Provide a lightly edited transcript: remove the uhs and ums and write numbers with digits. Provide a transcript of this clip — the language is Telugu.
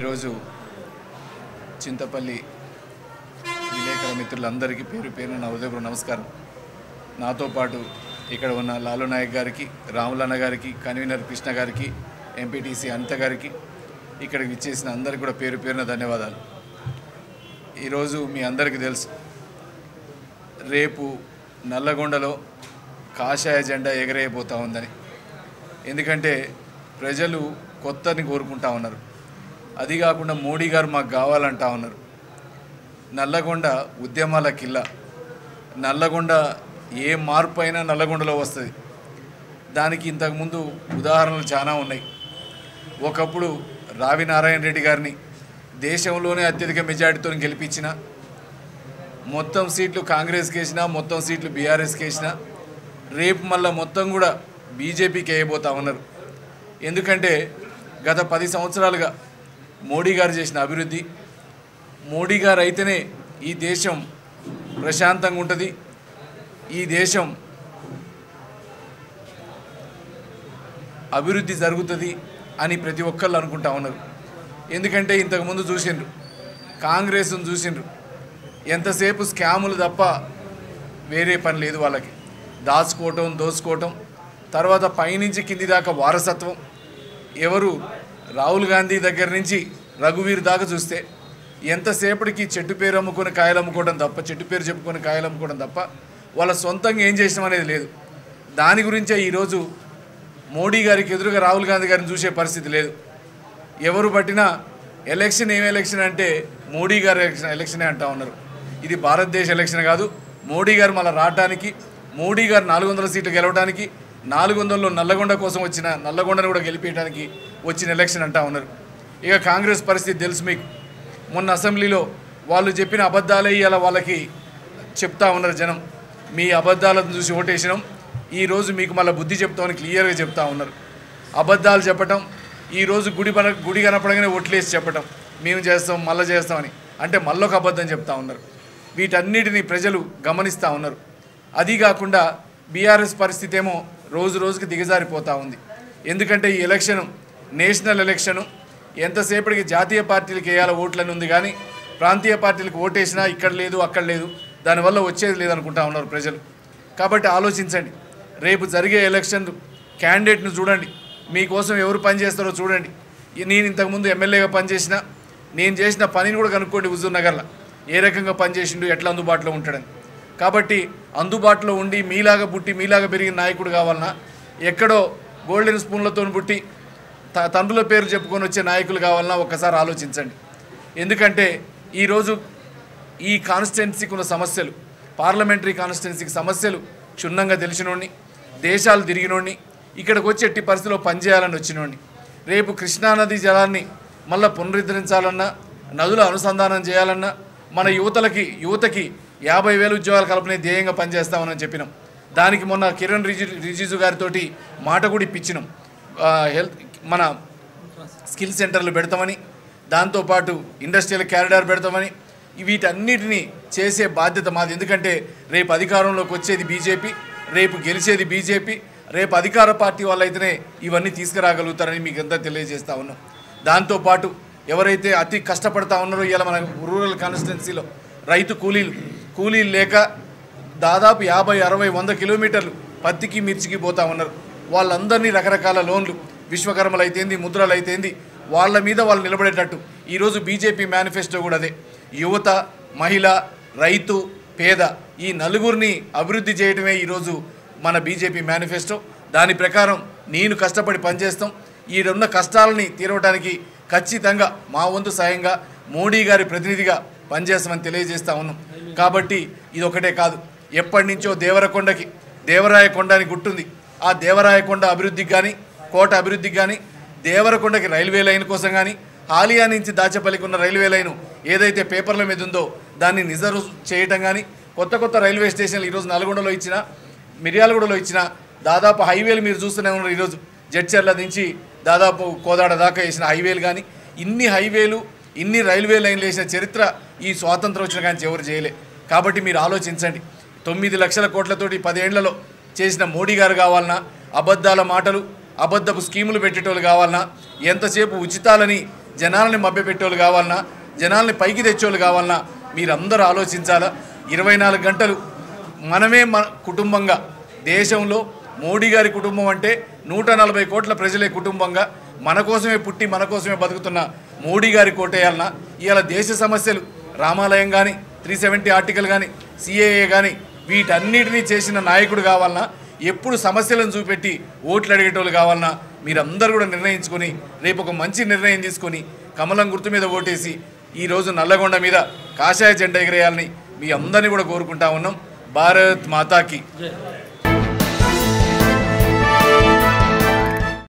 ఈరోజు చింతపల్లి విలేకరుల మిత్రులందరికీ పేరు పేరున నా హృదయపూర్వక నమస్కారం. నాతో పాటు ఇక్కడ ఉన్న లాలు నాయక్ గారికి, రాములన్న గారికి, కన్వీనర్ కృష్ణ గారికి, ఎంపీటీసీ అనిత గారికి, ఇక్కడికి విచ్చేసిన అందరికీ కూడా పేరు పేరున ధన్యవాదాలు. ఈరోజు మీ అందరికీ తెలుసు, రేపు నల్లగొండలో కాషాయ జెండా ఎగరేయబోతూ ఉందని. ఎందుకంటే ప్రజలు కొత్తని కోరుకుంటా ఉన్నారు. అది కాకుండా మోడీ గారు మాకు కావాలంటా ఉన్నారు. నల్లగొండ ఉద్యమాల కిల్ల. నల్లగొండ ఏ మార్పు అయినా నల్లగొండలో వస్తుంది. దానికి ఇంతకుముందు ఉదాహరణలు చాలా ఉన్నాయి. ఒకప్పుడు రావి నారాయణ రెడ్డి గారిని దేశంలోనే అత్యధిక మెజార్టీతో గెలిపించిన, మొత్తం సీట్లు కాంగ్రెస్కి వేసినా, మొత్తం సీట్లు బీఆర్ఎస్కి వేసినా, రేపు మళ్ళీ మొత్తం కూడా బీజేపీకి వేయబోతా ఉన్నారు. ఎందుకంటే గత 10 సంవత్సరాలుగా మోడీ గారు చేసిన అభివృద్ధి, మోడీ గారు అయితేనే ఈ దేశం ప్రశాంతంగా ఉంటుంది, ఈ దేశం అభివృద్ధి జరుగుతుంది అని ప్రతి ఒక్కళ్ళు అనుకుంటా ఉన్నారు. ఎందుకంటే ఇంతకుముందు చూసిండ్రు, కాంగ్రెస్ను చూసిండ్రు, ఎంతసేపు స్కాములు తప్ప వేరే పని లేదు వాళ్ళకి. దాచుకోవటం, దోచుకోవటం, తర్వాత పైనుంచి కింది దాకా వారసత్వం. ఎవరు రాహుల్ గాంధీ దగ్గర నుంచి రఘువీర్ దాకా చూస్తే ఎంతసేపటికి చెట్టు పేరు అమ్ముకొని కాయలు అమ్ముకోవడం తప్ప, చెట్టు పేరు చెప్పుకొని కాయలు అమ్ముకోవడం తప్ప వాళ్ళ సొంతంగా ఏం చేసినాం అనేది లేదు. దాని గురించే ఈరోజు మోడీ గారికి ఎదురుగా రాహుల్ గాంధీ గారిని చూసే పరిస్థితి లేదు. ఎవరు పట్టినా ఎలక్షన్ ఏం ఎలక్షన్ అంటే మోడీ గారి ఎలక్షనే అంటూ ఉన్నారు. ఇది భారతదేశ ఎలక్షన్ కాదు. మోడీ గారు మళ్ళీ రావడానికి, మోడీ గారు 400 సీట్లు గెలవడానికి, 400లో నల్లగొండ కోసం వచ్చిన, నల్లగొండను కూడా గెలిపించడానికి వచ్చిన ఎలక్షన్ అంటా ఉన్నారు. ఇక కాంగ్రెస్ పరిస్థితి తెలుసు మీకు. మొన్న అసెంబ్లీలో వాళ్ళు చెప్పిన అబద్ధాలే ఇవాళ వాళ్ళకి చెప్తా ఉన్నారు జనం. మీ అబద్ధాలను చూసి ఓటేసినాం, ఈరోజు మీకు మళ్ళీ బుద్ధి చెప్తామని క్లియర్గా చెప్తా ఉన్నారు. అబద్ధాలు చెప్పటం, ఈరోజు గుడి కనపడగానే ఓట్లేసి చెప్పటం, మేము చేస్తాం మళ్ళీ చేస్తామని అంటే మళ్ళొక అబద్ధం చెప్తా ఉన్నారు. వీటన్నిటిని ప్రజలు గమనిస్తూ ఉన్నారు. అది కాకుండా బీఆర్ఎస్ పరిస్థితి ఏమో రోజు రోజుకి దిగజారిపోతూ ఉంది. ఎందుకంటే ఈ ఎలక్షను నేషనల్ ఎలక్షను, ఎంతసేపటికి జాతీయ పార్టీలకు వేయాల ఓట్లని ఉంది, కానీ ప్రాంతీయ పార్టీలకు ఓటేసినా ఇక్కడ లేదు అక్కడ లేదు, దానివల్ల వచ్చేది లేదనుకుంటా ఉన్నారు ప్రజలు. కాబట్టి ఆలోచించండి, రేపు జరిగే ఎలక్షన్ క్యాండిడేట్ను చూడండి, మీకోసం ఎవరు పనిచేస్తారో చూడండి. నేను ఇంతకుముందు ఎమ్మెల్యేగా పనిచేసిన, నేను చేసిన పనిని కూడా కనుక్కోండి. హుజూర్ నగర్లో ఏ రకంగా పనిచేసిండు, ఎట్లా అందుబాటులో ఉంటాడని. కాబట్టి అందుబాటులో ఉండి మీలాగా పుట్టి మీలాగా పెరిగిన నాయకుడు కావాలన్నా, ఎక్కడో గోల్డెన్ స్పూన్లతో పుట్టి తండ్రుల పేరు చెప్పుకొని వచ్చే నాయకులు కావాలన్నా ఒక్కసారి ఆలోచించండి. ఎందుకంటే ఈరోజు ఈ కాన్స్టిట్యున్సీకి ఉన్న సమస్యలు, పార్లమెంటరీ కాన్స్టిట్యున్సీకి సమస్యలు క్షుణ్ణంగా తెలిసినోడిని, దేశాలు తిరిగినోడిని, ఇక్కడికి వచ్చి ఎట్టి పరిస్థితిలో పనిచేయాలని వచ్చినోడిని. రేపు కృష్ణానది జలాన్ని మళ్ళీ పునరుద్ధరించాలన్నా, నదుల అనుసంధానం చేయాలన్నా, మన యువతకి 50,000 ఉద్యోగాలు కల్పనే ధ్యేయంగా పనిచేస్తామని చెప్పినాం. దానికి మొన్న కిరణ్ రిజిజు గారితో మాట కూడా ఇప్పించినాం. మన స్కిల్ సెంటర్లు పెడతామని, దాంతోపాటు ఇండస్ట్రియల్ క్యారిడార్ పెడతామని. వీటన్నిటినీ చేసే బాధ్యత మాది. ఎందుకంటే రేపు అధికారంలోకి వచ్చేది బీజేపీ, రేపు గెలిచేది బీజేపీ, రేపు అధికార పార్టీ వాళ్ళైతేనే ఇవన్నీ తీసుకురాగలుగుతారని మీకు అంతా తెలియజేస్తూ ఉన్నాం. దాంతోపాటు ఎవరైతే అతి కష్టపడతా ఉన్నారో, ఇలా మన రూరల్ కాన్స్టిట్యున్సీలో రైతు కూలీలు లేక దాదాపు 50, 60, 100 కిలోమీటర్లు పత్తికి మిర్చికి పోతా ఉన్నారు. వాళ్ళందరినీ రకరకాల లోన్లు, విశ్వకర్మలు అయితేంది, ముద్రలు అయితేంది, వాళ్ళ మీద వాళ్ళు నిలబడేటట్టు ఈరోజు బీజేపీ మేనిఫెస్టో కూడా అదే. యువత, మహిళ, రైతు, పేద, ఈ నలుగురిని అభివృద్ధి చేయడమే ఈరోజు మన బీజేపీ మేనిఫెస్టో. దాని ప్రకారం నేను కష్టపడి పనిచేస్తాం. ఈడున్న కష్టాలని తీరవడానికి ఖచ్చితంగా మా వంతు సాయంగా మోడీ గారి ప్రతినిధిగా పనిచేస్తామని తెలియజేస్తూ ఉన్నాం. కాబట్టి ఇది ఒకటే కాదు, ఎప్పటి నుంచో దేవరాయకొండ అని గుర్తుంది. ఆ దేవరాయకొండ అభివృద్ధికి కానీ, కోట అభివృద్ధికి కానీ, దేవరకొండకి రైల్వే లైన్ కోసం కానీ, హాలియా నుంచి దాచేపల్లికి ఉన్న రైల్వే లైను ఏదైతే పేపర్ల మీద ఉందో దాన్ని నిజరు చేయటం కానీ, కొత్త రైల్వే స్టేషన్లు ఈరోజు నల్గొండలో ఇచ్చిన, మిర్యాలగూడలో ఇచ్చిన, దాదాపు హైవేలు మీరు చూస్తూనే ఉన్నారు. ఈరోజు జడ్చర్ల నుంచి దాదాపు కోదాడ దాకా వేసిన హైవేలు కానీ, ఇన్ని హైవేలు, ఇన్ని రైల్వే లైన్లు వేసిన చరిత్ర ఈ స్వాతంత్రం వచ్చిన కానీ ఎవరు చేయలే. కాబట్టి మీరు ఆలోచించండి, 9 లక్షల కోట్లతోటి 10 ఏళ్లలో చేసిన మోడీ గారు కావాలన్నా, అబద్ధాల మాటలు, అబద్ధపు స్కీములు పెట్టేటోళ్ళు కావాలన్నా, ఎంతసేపు ఉచితాలని జనాలని మభ్యపెట్టేవాళ్ళు కావాలన్నా, జనాల్ని పైకి తెచ్చేవాళ్ళు కావాలన్నా మీరందరూ ఆలోచించాలా. 24 గంటలు మనమే మన కుటుంబంగా, దేశంలో మోడీ గారి కుటుంబం అంటే 140 కోట్ల ప్రజలే కుటుంబంగా మన కోసమే పుట్టి మన కోసమే బతుకుతున్న మోడీ గారి కోటేయాలన్నా, ఇవాళ దేశ సమస్యలు రామాలయం కానీ, 370 ఆర్టికల్ కానీ, సిఏఏ కానీ వీటన్నిటినీ చేసిన నాయకుడు కావాలన్నా, ఎప్పుడు సమస్యలను చూపెట్టి ఓట్లు అడిగేటోళ్ళు కావాలన్నా మీరందరూ కూడా నిర్ణయించుకొని రేపు ఒక మంచి నిర్ణయం తీసుకొని కమలం గుర్తు మీద ఓటేసి ఈరోజు నల్లగొండ మీద కాషాయ జెండా ఎగరేయాలని మీ అందరినీ కూడా కోరుకుంటా ఉన్నాం. భారత్ మాతాకి.